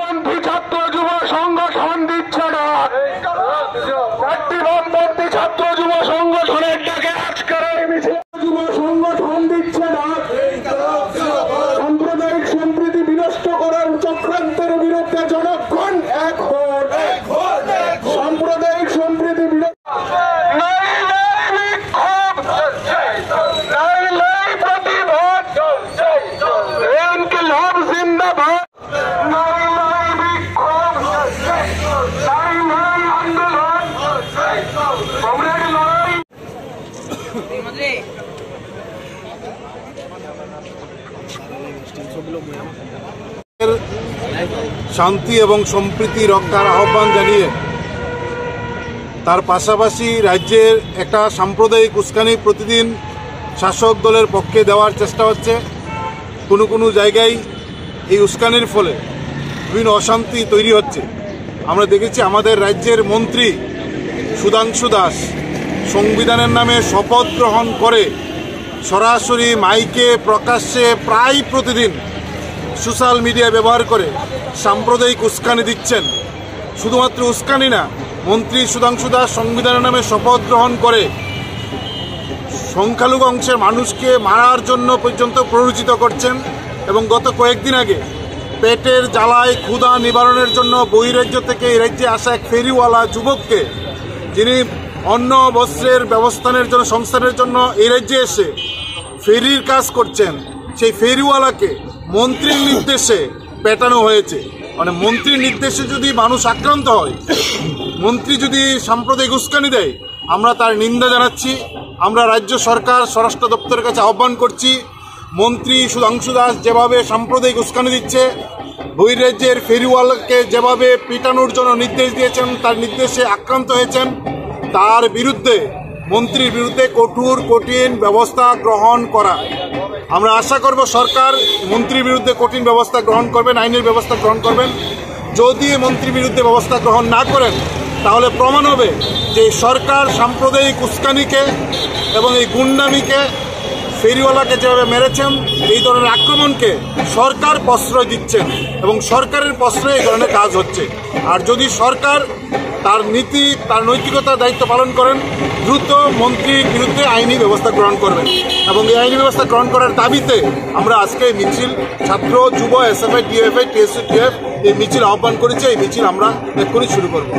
বামপন্থী ছাত্র যুব সংগঠন দিচ্ছে ডাক। একটি বামপন্থী ছাত্র যুব সংগঠনের ডাকে আজকের এই মিছিল যুব সংগঠন দিচ্ছে ডাক। সাম্প্রদায়িক সম্প্রীতি বিনষ্ট করার চক্রান্তের বিরুদ্ধে জনগণ এক হন। সাম্প্রদায়িক সম্প্রীতি শান্তি এবং সম্প্রীতি রক্ষার আহ্বান জানিয়ে তার পাশাপাশি রাজ্যের একটা সাম্প্রদায়িক উস্কানি প্রতিদিন শাসক দলের পক্ষে দেওয়ার চেষ্টা হচ্ছে। কোনো কোনো জায়গায় এই উস্কানির ফলে বিভিন্ন অশান্তি তৈরি হচ্ছে। আমরা দেখেছি আমাদের রাজ্যের মন্ত্রী সুধাংশু দাস সংবিধানের নামে শপথ গ্রহণ করে সরাসরি মাইকে প্রকাশ্যে প্রায় প্রতিদিন সোশ্যাল মিডিয়া ব্যবহার করে সাম্প্রদায়িক উস্কানি দিচ্ছেন। শুধুমাত্র উস্কানি না, মন্ত্রী সুধাংশু দাস সংবিধানের নামে শপথ গ্রহণ করে সংখ্যালঘু অংশের মানুষকে মারার জন্য পর্যন্ত প্ররোচিত করছেন। এবং গত কয়েকদিন আগে পেটের জ্বালায় ক্ষুধা নিবারণের জন্য বহিরাজ্য থেকে এই রাজ্যে আসা এক ফেরিওয়ালা যুবককে, যিনি অন্ন বস্ত্রের ব্যবস্থানের জন্য সংস্থানের জন্য এই রাজ্যে এসে ফেরির কাজ করছেন, সেই ফেরিওয়ালাকে মন্ত্রীর নির্দেশে পেটানো হয়েছে। মানে মন্ত্রীর নির্দেশে যদি মানুষ আক্রান্ত হয়, মন্ত্রী যদি সাম্প্রদায়িক উস্কানি দেয়, আমরা তার নিন্দা জানাচ্ছি। আমরা রাজ্য সরকার স্বরাষ্ট্র দপ্তরের কাছে আহ্বান করছি, মন্ত্রী সুধাংশু দাস যেভাবে সাম্প্রদায়িক উস্কানি দিচ্ছে, বহিরাজ্যের ফেরিওয়ালাকে যেভাবে পিটানোর জন্য নির্দেশ দিয়েছেন, তার নির্দেশে আক্রান্ত হয়েছেন, তার বিরুদ্ধে মন্ত্রীর বিরুদ্ধে কঠিন ব্যবস্থা গ্রহণ করা। আমরা আশা করব সরকার মন্ত্রীর বিরুদ্ধে কঠিন ব্যবস্থা গ্রহণ করবেন, আইনের ব্যবস্থা গ্রহণ করবেন। যদি মন্ত্রীর বিরুদ্ধে ব্যবস্থা গ্রহণ না করেন, তাহলে প্রমাণ হবে যে সরকার সাম্প্রদায়িক উস্কানিকে এবং এই গুন্ডামিকে, ফেরিওয়ালাকে যেভাবে মেরেছেন, এই ধরনের আক্রমণকে সরকার প্রশ্রয় দিচ্ছেন এবং সরকারের প্রশ্রয়ে এই ধরনের কাজ হচ্ছে। আর যদি সরকার তার নীতি, তার নৈতিকতার দায়িত্ব পালন করেন, দ্রুত মন্ত্রীর বিরুদ্ধে আইনি ব্যবস্থা গ্রহণ করবেন। এবং এই আইনি ব্যবস্থা গ্রহণ করার দাবিতে আমরা আজকে এই মিছিল, ছাত্র যুব এসএফআই, ডিএফআই, টিএসইউ, টিএফ এই মিছিল আহ্বান করেছি। এই মিছিল আমরা এক্ষুনি শুরু করব।